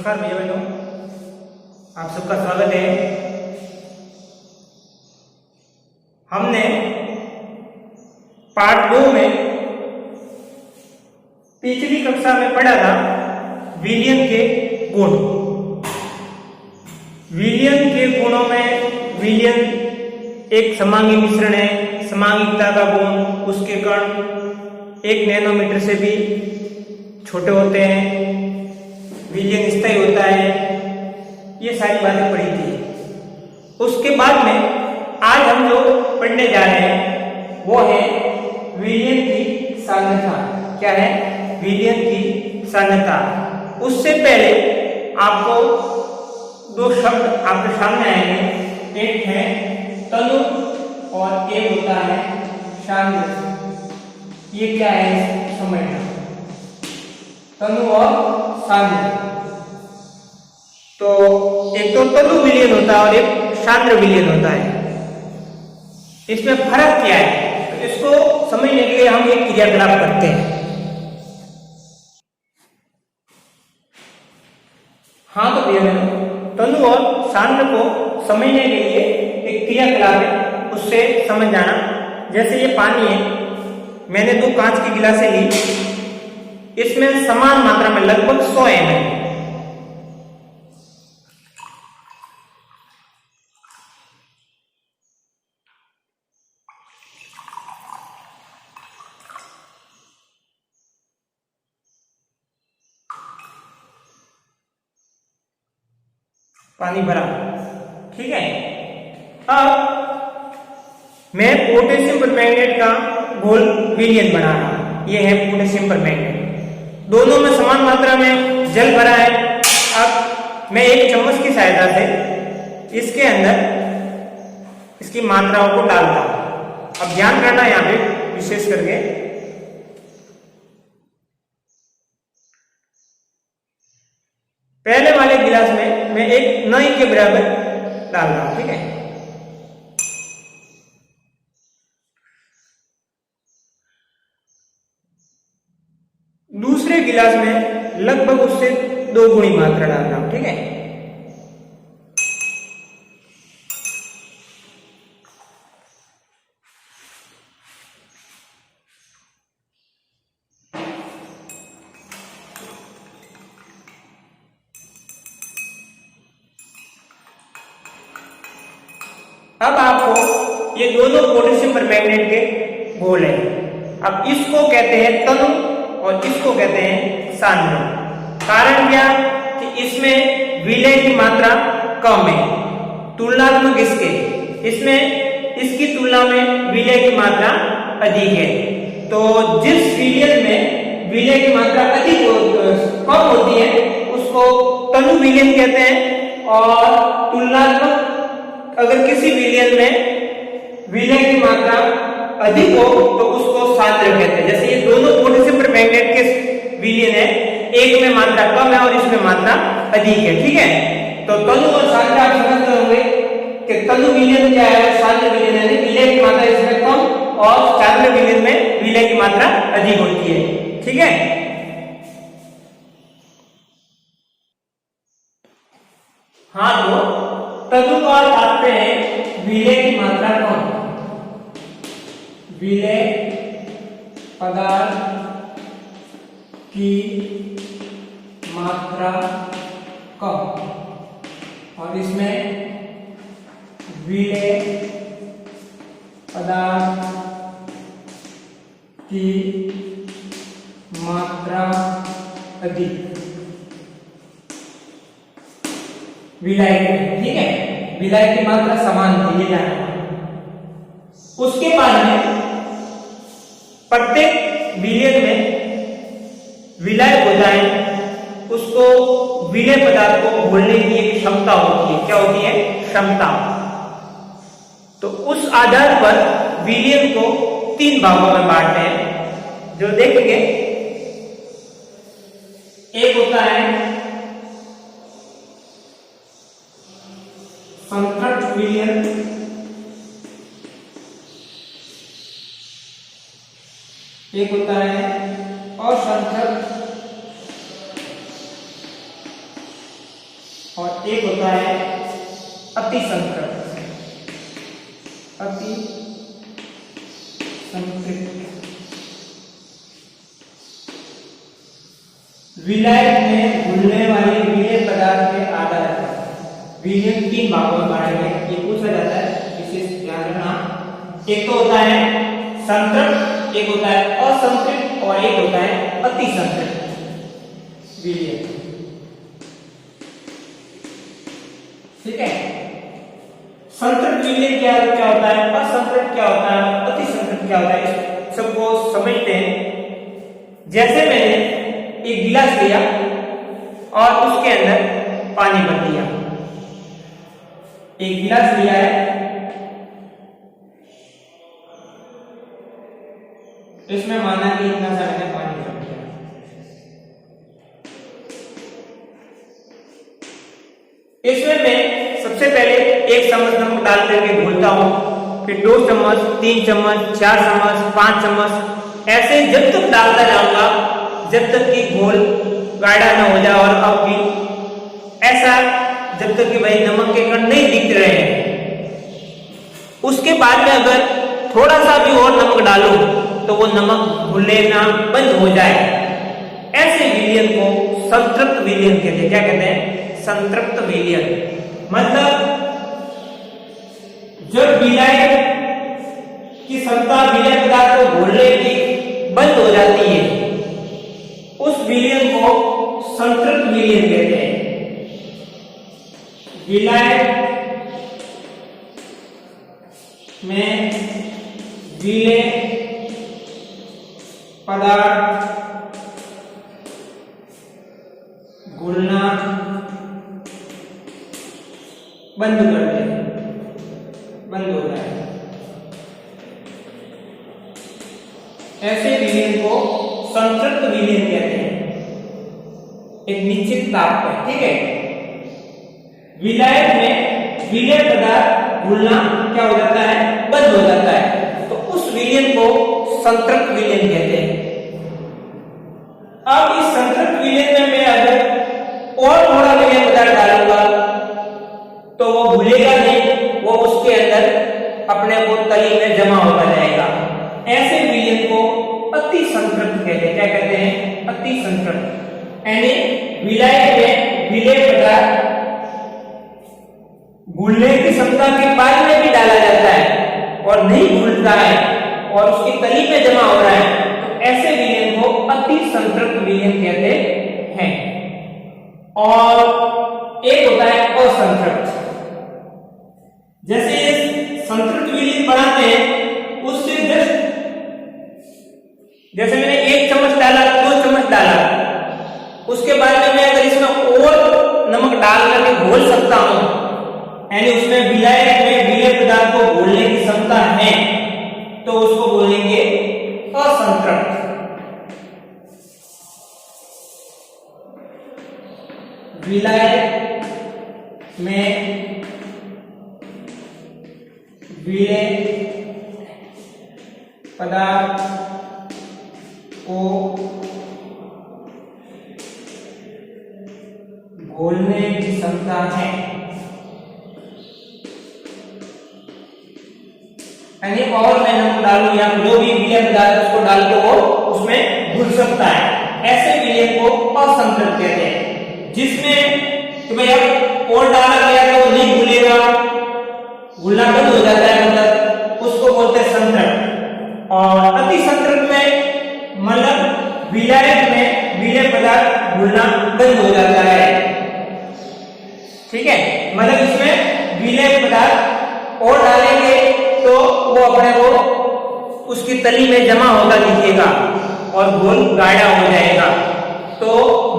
नमस्कार भैया बहनों, आप सबका स्वागत है। हमने पार्ट 2 में पिछली कक्षा में पढ़ा था विलयन के गुण। विलयन के गुणों में विलयन एक समांगी मिश्रण है, समांगिकता का गुण, उसके कण 1 नैनोमीटर से भी छोटे होते हैं, विलयन स्थायी होता है, ये सारी बातें पढ़ी थी। उसके बाद में आज हम जो पढ़ने जा रहे हैं वो है विलयन की सांद्रता। क्या है? विलयन की सांद्रता। उससे पहले आपको दो शब्द आपके सामने आएंगे, एक है तनु और एक होता है सांद्र। ये क्या है समझना, तनु और सांद्र। तो एक तो तनु विलयन होता है और एक सांद्र विलयन होता है। इसमें फर्क क्या है, तो इसको समझने के लिए हम एक क्रियाकलाप करते हैं। हाँ तो भैया बहनों, तनु और सांद्र को समझने के लिए एक क्रियाकलाप है, उससे समझ जाना। जैसे ये पानी है, मैंने 2 कांच की गिलासें ली, इसमें समान मात्रा में लगभग 100 ml पानी भरा। ठीक है, अब मैं पोटेशियम परमैंगनेट का घोल विलयन बना रहा हूं। यह है पोटेशियम परमैंगनेट, दोनों में समान मात्रा में जल भरा है। अब मैं एक चम्मच की सहायता से इसके अंदर इसकी मात्राओं को डालता हूं। अब ध्यान करना यहां पे विशेष करके, पहले वाले गिलास में मैं 1 नई के बराबर डाल रहा हूं। ठीक है, दूसरे गिलास में लगभग उससे 2 गुनी मात्रा डाल रहा हूं। ठीक है, अब आपको ये दोनों पोटेशियम परमैंगनेट के घोल है। अब इसको कहते हैं तनु और इसको कहते हैं सांद्र। कारण क्या कि इसमें विलय की मात्रा कम है तुलनात्मक इसके, इसमें इसकी तुलना में विलय की मात्रा अधिक है। तो जिस विलयन में विलय की मात्रा अधिक कम होती है उसको तनु विलयन कहते हैं, और तुलनात्मक अगर किसी विलयन में विलय की मात्रा अधिक हो तो उसको सांद्र कहते हैं। जैसे ये दोनों पोटेशियम परमैंगनेट के विलयन है, एक में मात्रा कम है और इसमें मात्रा अधिक है। ठीक है, तो तनु और सांद्र आप समझते होंगे कि तनु विलयन क्या है, सांद्र विलयन है। विलय की मात्रा इसमें कम और सांद्र विलयन में विलय की मात्रा अधिक होती है। ठीक है, हाँ तो तनु का अर्थ आते हैं विलय की मात्रा कम, विलय पदार्थ की मात्रा कम, और इसमें विलय पदार्थ की मात्रा अधिक, विलय। ठीक है, विलय की मात्रा समान है, ये जाना। उसके बाद में प्रत्येक विलयन में विलय हो जाए उसको विलय पदार्थ को घोलने की एक क्षमता होती है। क्या होती है? क्षमता। तो उस आधार पर विलयन को 3 भागों में बांटते हैं जो देखेंगे। एक होता है संतृप्त विलयन, एक होता है असंतृप्त एक होता है अति संतृप्त। अति संतृप्त विलायक में घुलने वाले विलेय पदार्थ के आधार पर विलेय 3 भागों में बांटा गया। ये पूछा जाता है, विशेष ध्यान रखना। एक तो होता है संतृप्त, एक होता है असंतृप्त और एक होता है अति संतृप्त विलेय। ठीक है, संतृप्त विलेय क्या होता है, असंतृप्त क्या होता है, अति संतृप्त क्या होता है, सबको समझते हैं। जैसे मैंने एक गिलास लिया और उसके अंदर पानी भर दिया। एक गिलास लिया है, इसमें माना कि इतना सा मैंने पानी भर दिया। इसमें मैं सबसे पहले 1 चम्मच नमक डाल करके घोलता हूं, फिर 2 चम्मच, 3 चम्मच, 4 चम्मच, 5 चम्मच, ऐसे जब तक डालता जाऊंगा जब तक कि घोल गाढ़ा ना हो जाए। और अब भी ऐसा जब तक कि भाई नमक के कण नहीं दिख रहे हैं। उसके बाद में अगर थोड़ा सा भी और नमक डालो तो वो नमक घुलना बंद हो जाए। ऐसे विलयन को संतृप्त विलयन कहते हैं। क्या कहते हैं? संतृप्त विलयन। मतलब जब विलायक की क्षमता विलय पदार्थ को घोलने की बंद हो जाती है, उस विलयन को संतृप्त विलयन कहते हैं। विलायक में विलेय पदार्थ घुलना बंद कर दे, बंद हो जाए। ऐसे विलयन को संतृप्त विलयन कहते हैं, एक निश्चित ताप पर। ठीक है, विलायक में विलेय पदार्थ घुलना क्या हो जाता है? बंद हो जाता है। तो उस विलयन को संतृप्त विलयन कहते हैं। अब इस संतृप्त विलयन में मैं अगर और थोड़ा विलय पदार्थ डालूंगा तो वो घुलेगा नहीं, वो उसके अंदर अपने को तली में जमा होता जाएगा। ऐसे विलयन को अति संतृप्त कहते हैं। क्या कहते हैं? अति संतृप्त। यानी विलायक में विलेय पदार्थ घुलने की क्षमता के बाद में भी डाला जाता है और नहीं घुलता है और उसकी तली में जमा हो रहा है, तो ऐसे विलयन को अति संतृप्त विलयन कहते हैं। और एक होता है असंतृप्त। जैसे संतृप्त विलयन बनाते हैं, उससे जैसे मैंने 1 चम्मच डाला, 2 चम्मच डाला, उसके बाद में मैं अगर इसमें और नमक डाल करके घोल सकता हूं, यानी उसमें विलायक में विलेय पदार्थ को घोलने की क्षमता है, तो उसको बोलेंगे असंतृप्त। विलायक में विलेय पदार्थ को घोलने की क्षमता है, यानी और मैं नमक डालूं या जो भी विलय पदार्थ उसको डाल के वो उसमें घुल सकता है। ऐसे विलयन को असंतृप्त कहते हैं, जिसमें कि भाई अब और डाला गया तो नहीं घुलेगा, घुलना बंद हो जाता है, मतलब उसको बोलते हैं संतृप्त। और अति संतृप्त में मतलब विलायक में विलेय पदार्थ घुलना बंद हो जाता है। ठीक है, मतलब इसमें विलेय पदार्थ और डालेंगे तो वो अपने को उसकी तली में जमा होगा दिखेगा और घोल गाढ़ा हो जाएगा। तो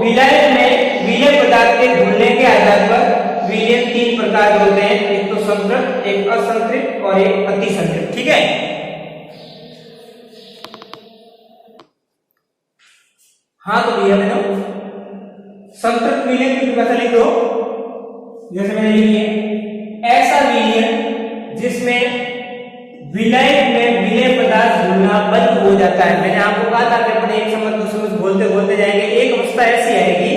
विलायक में विलेय पदार्थ के घुलने के आधार पर विलयन 3 प्रकार के होते हैं, एक तो संतृप्त, एक असंतृप्त और एक अति संतृप्त। ठीक है, हाँ तो भैया बहनों, संतृप्त विलयन की परिभाषा लिख दो। जैसे मैंने लिखी है, ऐसा विलयन जिसमें विलायक में विलेय पदार्थ घुलना बंद हो जाता है। मैंने आपको कहा था कि अपने 1 चम्मच 2 चम्मच घोलते घोलते जाएंगे, एक अवस्था ऐसी आएगी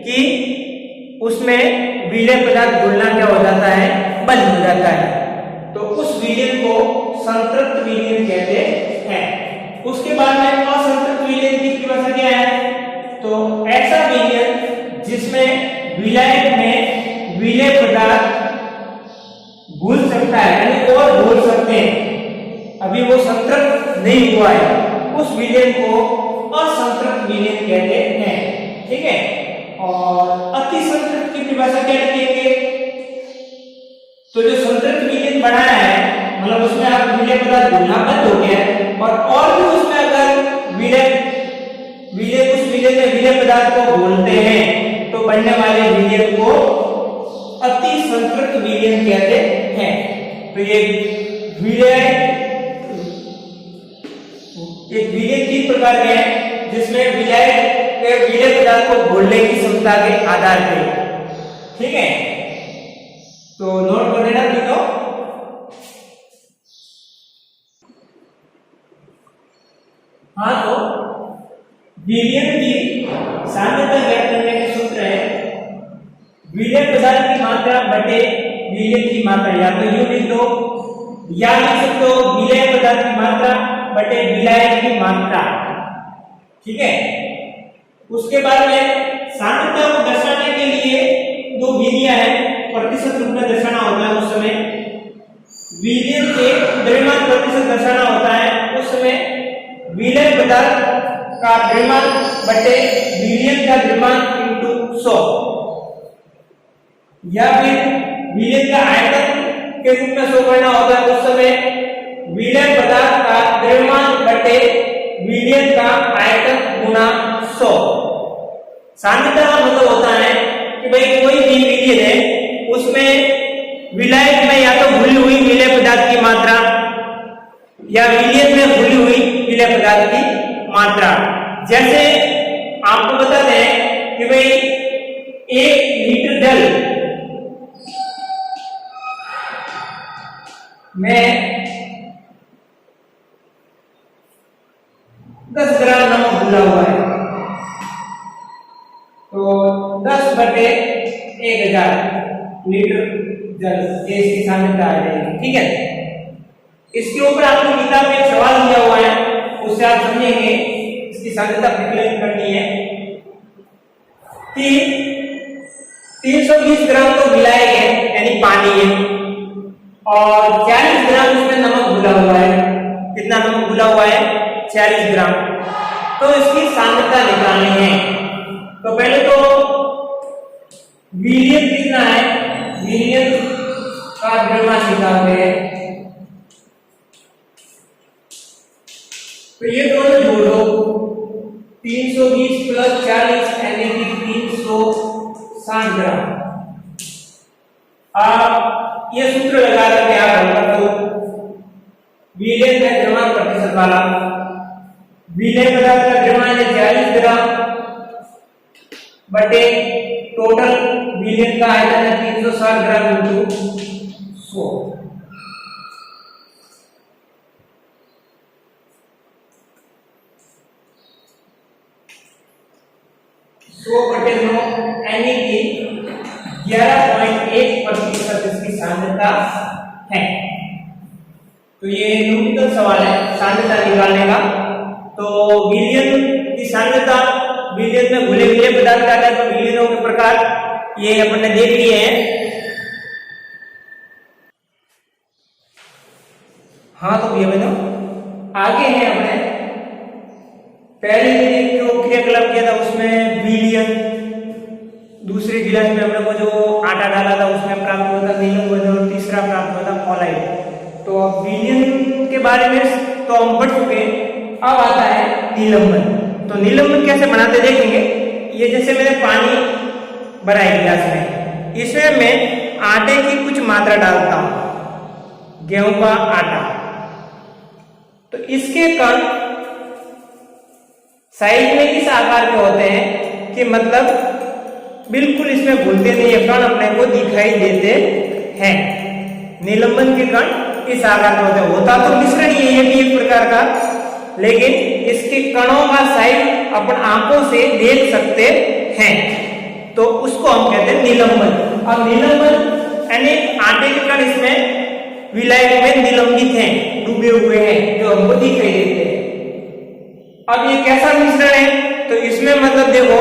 कि उसमें विलय पदार्थ घुलना क्या हो जाता है, बंद हो जाता है। तो उस विलयन को संतृप्त विलयन कहते हैं। उसके बाद में असंतृप्त विलयन की परिभाषा क्या है, तो ऐसा विलयन जिसमें विलायक में विलय पदार्थ घुल सकता है, यानी और घुल सकते हैं, अभी वो संतृप्त नहीं हुआ है, उस विलयन को असंतृप्त विलयन कहते हैं। ठीक है। और अति संतृप्त की परिभाषा क्या लिखेंगे, तो जो संतृप्त विलयन बनाया है, मतलब उसमें आप विलय पदार्थ घुलना बंद हो गया है, और भी उसमें अगर उस विलय में विलय पदार्थ को घोलते हैं तो बनने वाले विलयन को अति संतृप्त विलयन कहते हैं। तो ये विलयन तीन प्रकार के हैं, जिसमें विलय पदार्थ को घोलने की क्षमता के आधार पर। ठीक है, तो नोट कर लेना तीनों। हाँ, तो विलयन की सांद्रता ज्ञात करने के सूत्र है विलय पदार्थ की मात्रा बटे विलयन की मात्रा, या तो यूं लिख दो या लिख सकते हो विलय पदार्थ की मात्रा बटे विलायक की मात्रा। ठीक है। उसके बाद में सांद्रता को दर्शाने के लिए दो विधियां हैं, प्रतिशत रूप में दर्शाना होता है उस समय, विलयन के द्रव्यमान प्रतिशत दर्शाना होता है उस समय विलय पदार्थ का द्रव्यमान बटे विलयन का द्रव्यमान इंटू 100, या फिर विलयन का आयतन के रूप में 100 करना होता है उस समय विलय पदार्थ का द्रव्यमान बटे विलयन का आयतन गुना 100। सांद्रता का मतलब होता है कि भाई कोई भी विलयन है उसमें विलायक में या तो घुली हुई विलय पदार्थ की मात्रा या विलयन में घुली हुई विलय पदार्थ की मात्रा। जैसे आपको बता दें कि भाई 1 लीटर जल में 10 ग्राम नमक घुला हुआ है, तो 10 बटे 1000 लीटर जल इसकी सांद्रता आ जाएगी। ठीक है। इसके ऊपर आपकी किताब में एक सवाल दिया हुआ है, उससे आप समझेंगे इसकी सांद्रता प्रकलन करनी है कि 320 ग्राम तो विलायक है यानी पानी है, और 40 ग्राम इसमें नमक घुला हुआ है। कितना नमक घुला हुआ है, 40 ग्राम। तो इसकी सांद्रता निकालनी है। तो पहले तो विलयन कितना है, विलयन का द्रव्यमान निकालते हैं। तो ये दोनों जोड़ो, 320 प्लस 40 यानी कि 360 ग्राम। आप ये सूत्र लगा करके आप हल कर दो विलयन का द्रव्यमान प्रतिशत वाला। विलय पदार्थ का द्रव्यमान है 40 ग्राम बटे टोटल विलयन का आयतन है 360 ग्राम इंटू 100। 100 बटे 9 यानी कि 11.1% इसकी सांद्रता है। तो ये न्यूमेरिकल सवाल है सांद्रता निकालने का। तो विलयन की सांद्रता, विलयन में घुले हुए पदार्थ का है, तो विलयनों के प्रकार ये अपन ने देख लिए हैं। हाँ, तो ये बनो आगे है अपने पहले जो क्रियाकलाप किया था उसमें विलयन, दूसरे गिलास में हमने को जो आटा डाला था उसमें प्राप्त हुआ था नीलम, और तीसरा प्राप्त हुआ था कोलाइड। तो अब विलयन के बारे में तो हम पढ़ चुके, अब आता है निलंबन। तो निलंबन कैसे बनाते देखेंगे। ये जैसे मैंने पानी भरा है गिलास में, इसमें मैं आटे की कुछ मात्रा डालता हूं, गेहूं का आटा। तो इसके कण साइज में इस आकार के होते हैं कि मतलब बिल्कुल इसमें घुलते नहीं है, कण अपने को दिखाई देते हैं। निलंबन के कण इस आकार के होते हैं। होता तो मिश्रण ही है ये भी एक प्रकार का, लेकिन इसके कणों का साइज अपन आंखों से देख सकते हैं, तो उसको हम कहते हैं निलंबन। अब निलंबन यानी आटे के कण इसमें विलायक में निलंबित हैं, डूबे हुए हैं, जो हमको दिखाई देते हैं। अब ये कैसा मिश्रण है, तो इसमें मतलब देखो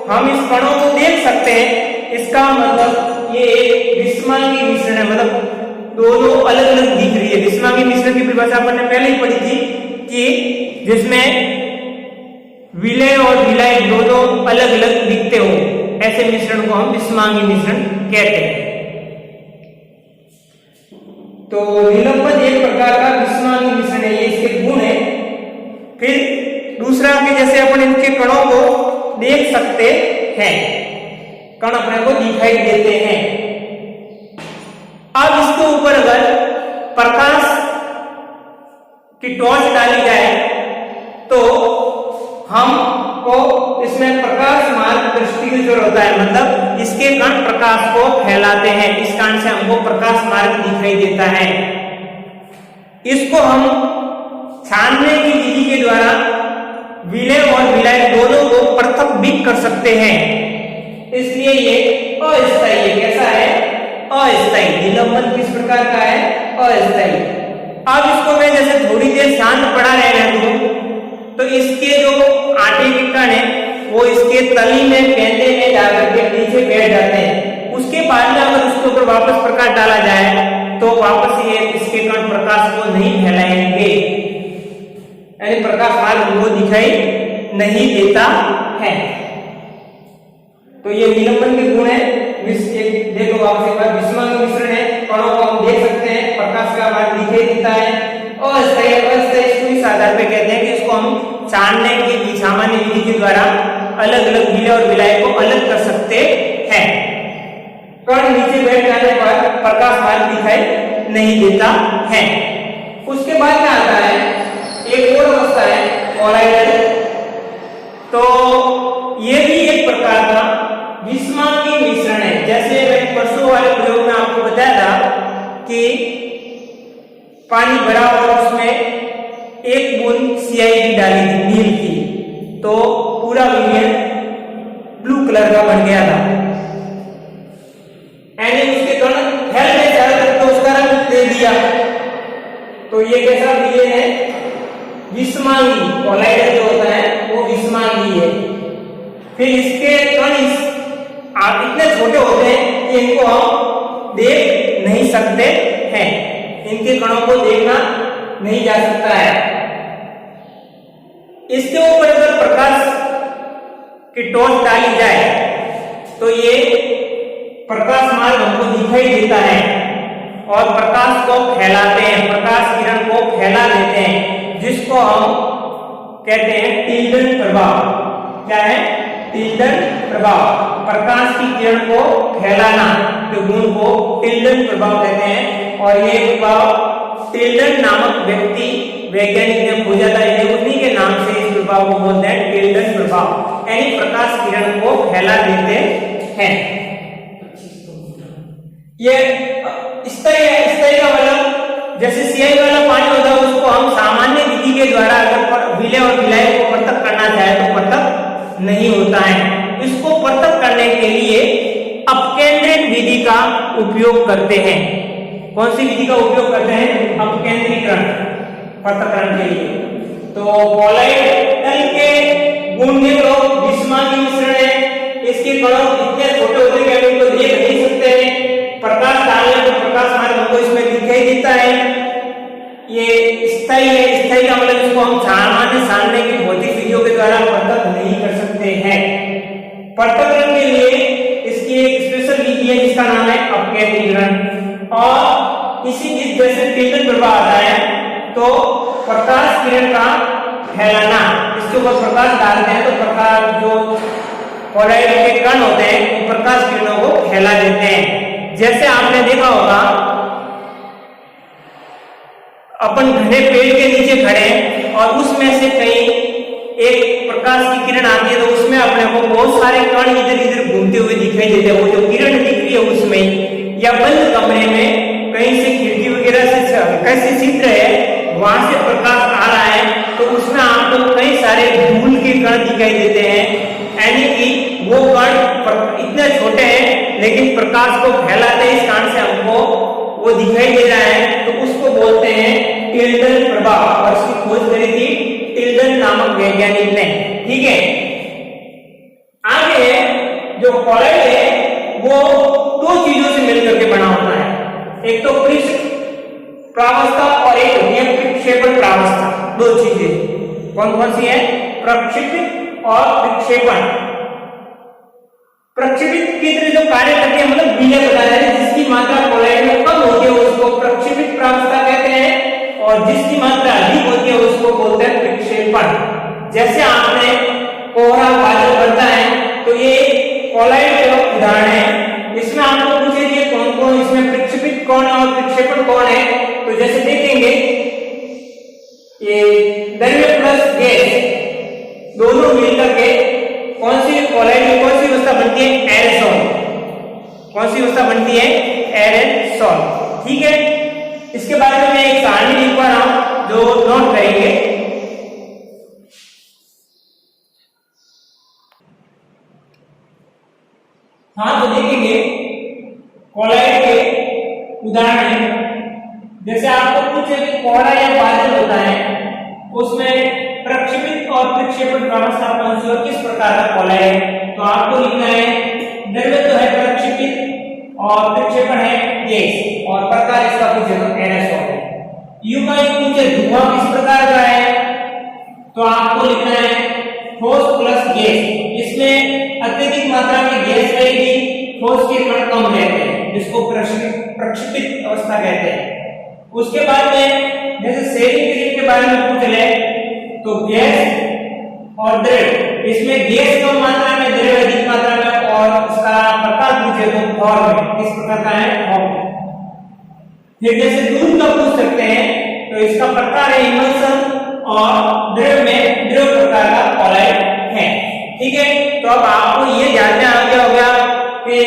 हम इस कणों को देख सकते हैं, इसका मतलब ये एक विषमांगी मिश्रण है, मतलब दोनों अलग अलग दिख रही है। विषमांगी मिश्रण की परिभाषा अपन ने पहले ही पढ़ी थी कि जिसमें विलेय और विलायक दोनों अलग अलग दिखते हो, ऐसे मिश्रण को हम विषमांगी मिश्रण कहते हैं। तो निलंबन एक प्रकार का विषमांगी मिश्रण है, ये इसके गुण है। फिर दूसरा कि जैसे अपन इनके कणों को देख सकते हैं, कण अपने को दिखाई देते हैं। अब इसके ऊपर अगर प्रकाश की टॉर्च डाली जाए तो हमको इसमें प्रकाश मार्ग दृष्टिगोचर होता है, मतलब इसके कण प्रकाश को फैलाते हैं, इस कारण से हमको प्रकाश मार्ग दिखाई देता है। इसको हम छानने की विधि के द्वारा विलेय और विलायक दोनों को पृथक भी कर सकते हैं, इसलिए ये अस्थायी है। कैसा है? अस्थायी। निलंबन किस प्रकार का है? अस्थायी। अब इसको मैं जैसे थोड़ी देर शांत पड़ा रहने दूं तो इसके जो आटे के कण है वो इसके तली में पेंदे में जाकर के नीचे बैठ जाते हैं। उसके बाद में अगर उसके ऊपर वापस प्रकाश डाला जाए तो वापस ये इसके कण प्रकाश को नहीं फैलाएंगे, यानी प्रकाश मार्ग हमको दिखाई नहीं देता है। तो ये निलंबन के गुण है। देखो वापस एक बार, विषमांगी मिश्रण है, कणों को हम देख सकते हैं, प्रकाश का मार्ग दिखाई देता है। अस्थायी इसको इस आधार पे कहते हैं कि इसको हम छानने की सामान्य विधि के द्वारा अलग अलग विलेय और विलायक को अलग कर सकते हैं। कण नीचे बैठ जाने पर प्रकाश मार्ग दिखाई नहीं देता है। उसके बाद में आता है एक और अवस्था है कोलाइडल। तो ये भी एक प्रकार का विषमांगी मिश्रण है। जैसे मैं परसों वाले प्रयोग में आपको बताया था कि पानी भरा और उसमें एक बूंद CID डाली थी नील की, तो पूरा विलयन ब्लू कलर का बन गया था, यानी उसके कण फैल गए चारों तरफ, तो उसका रंग दे दिया। तो ये कैसा विलयन है? विषमांगी। कोलाइडल जो होता है वो विषमांगी है। फिर इसके कण इतने छोटे होते हैं कि इनको हम देख नहीं सकते हैं, इनके कणों को देखना नहीं जा सकता है। इसके ऊपर अगर प्रकाश की टॉर्च डाली जाए तो ये प्रकाश मार्ग हमको दिखाई देता है और प्रकाश को फैलाते हैं, प्रकाश किरण को फैला देते हैं, जिसको हम कहते हैं टिल्डन प्रभाव। क्या है? टिल्डन प्रभाव। प्रकाश की किरण को फैलाना के गुण को टिल्डन प्रभाव कहते हैं। और ये प्रभाव टिल्डन नामक व्यक्ति वैज्ञानिक ने खोजा था, ये उन्हीं के नाम से इस प्रभाव को बोलते हैं टिल्डन प्रभाव, यानी प्रकाश किरण को फैला देते हैं। ये स्थायी का मतलब जैसे CI वाला पानी होता है उसको हम सामान्य विधि के द्वारा अगर विलेय और विलायक को पृथक करना चाहे तो पृथक नहीं होता है। इसको पृथक करने के लिए अपकेंद्रित विधि का उपयोग करते हैं। कौन सी विधि का उपयोग करते हैं? अपकेंद्रीकरण, पृथक्करण के लिए। तो कोलाइडल के गुण देख लो, विषमांगी मिश्रण है, इसके कणों इतने छोटे होते हैं कि इनको देख नहीं सकते हैं, प्रकाश डालने पर प्रकाश मार्ग हमको इसमें दिखाई देता है। ये स्थायी है। स्थायी का मतलब इसको हम छानने की भौतिक विधियों के द्वारा पृथक नहीं कर सकते हैं। पृथक्करण के लिए इसकी एक स्पेशल विधि है जिसका नाम है अपकेंद्रीकरण। और इसी जैसे टिल्डन प्रभाव आता है तो प्रकाश किरण का फैलाना, इसके ऊपर प्रकाश डालते हैं तो प्रकाश जो कोलाइडल के कण होते हैं वो प्रकाश किरणों को फैला देते हैं। जैसे आपने देखा होगा अपन घने पेड़ के नीचे खड़े हैं और उसमें से कहीं एक प्रकाश की किरण आती है तो उसमें अपने को बहुत सारे कण इधर इधर घूमते हुए दिखाई देते हैं। वो जो किरण दिख रही है उसमें, या बंद कमरे में कहीं से खिड़की वगैरह से कैसे छिद्र है वहां से प्रकाश आ रहा है तो उसमें आपको कई सारे धूल के कण दिखाई देते हैं, यानी कि वो कण इतने छोटे हैं लेकिन प्रकाश को फैलाते हैं, इस कारण से हमको वो दिखाई दे रहा है, तो उसको बोलते हैं टिल्डन प्रभाव। और इसकी खोज करी थी टिल्डन नामक वैज्ञानिक ने। ठीक है, आगे जो कॉलॉइड है वो दो चीजों से मिलकर के बना होता है, एक तो पृष्ठ प्रावस्था और एक होती है विक्षेपण प्रावस्था। दो चीजें कौन कौन सी है? प्रक्षेपित और विक्षेपण। प्रक्षेपित की तरह जो कार्य करती है, मतलब विलय पदार्थ है जिसकी मात्रा कॉलॉइड में कम होती है उसको प्रक्षेपित प्रावस्था कहते हैं, और जिसकी मात्रा अधिक होती है उसको बोलते हैं विक्षेपण। जैसे आपने कोहरा बादल बनता है तो ये कॉलॉइड का उदाहरण है। इसमें आपको पूछे कि कौन कौन इसमें प्रक्षेपित कौन है और विक्षेपण कौन है, तो जैसे देखेंगे ये द्रव्य प्लस गैस दोनों मिलकर के कौन सी कॉलॉइड में कौन सी अवस्था बनती है? एरोसोल। कौन सी अवस्था बनती है? एरोसोल। ठीक है, इसके बारे में मैं एक कहानी लिख पा रहा हूं जो नोट करेंगे। हाँ, तो देखेंगे कॉलॉइड के उदाहरण है। जैसे आपको पूछे कि कोहरा या बादल होता है, उसमें प्रक्षेपित और विक्षेपण प्रावस्था कौन सी और किस प्रकार का कॉलॉइड है, तो आपको लिखना है द्रव्य तो है प्रक्षेपित और विक्षेपण है गैस, और प्रकार इसका पूछे तो एरोसोल है। यूं का पूछे धुआं किस प्रकार का है, तो आपको लिखना है ठोस प्लस गैस। इसमें अत्यधिक मात्रा में गैस रहेगी, ठोस के कण कम रहते हैं, जिसको प्रक्षेपित अवस्था कहते हैं। उसके बाद में जैसे सेलिब्रिटी के बारे में पूछ ले तो गैस और द्रव, इसमें गैस कम मात्रा में, द्रव अधिक मात्रा में, और इसका प्रकार पूछे तो फॉर्म में, किस प्रकार का है? फॉर्म। फिर जैसे दूध का पूछ सकते हैं तो इसका प्रकार है इमल्सन, और द्रव में द्रव प्रकार का कॉलॉइड है। ठीक है, तो अब आपको ये जानना आ गया होगा कि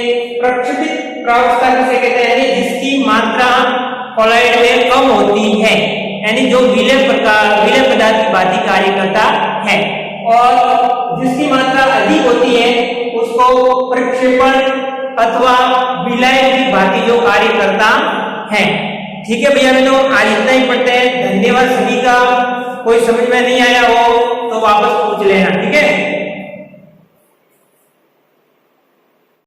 प्रक्षेपित प्रावस्था किसे कहते हैं, जिसकी मात्रा कॉलॉइड में कम होती है, यानी जो विलय पदार्थ की भांति कार्य करता है, और जिसकी मात्रा अधिक होती है उसको प्रक्षेपण अथवा विलय की भांति जो कार्य करता है। ठीक है भैया बहनों, आज इतना ही पढ़ते हैं। धन्यवाद सभी का। कोई समझ में नहीं आया हो तो वापस पूछ लेना। ठीक है।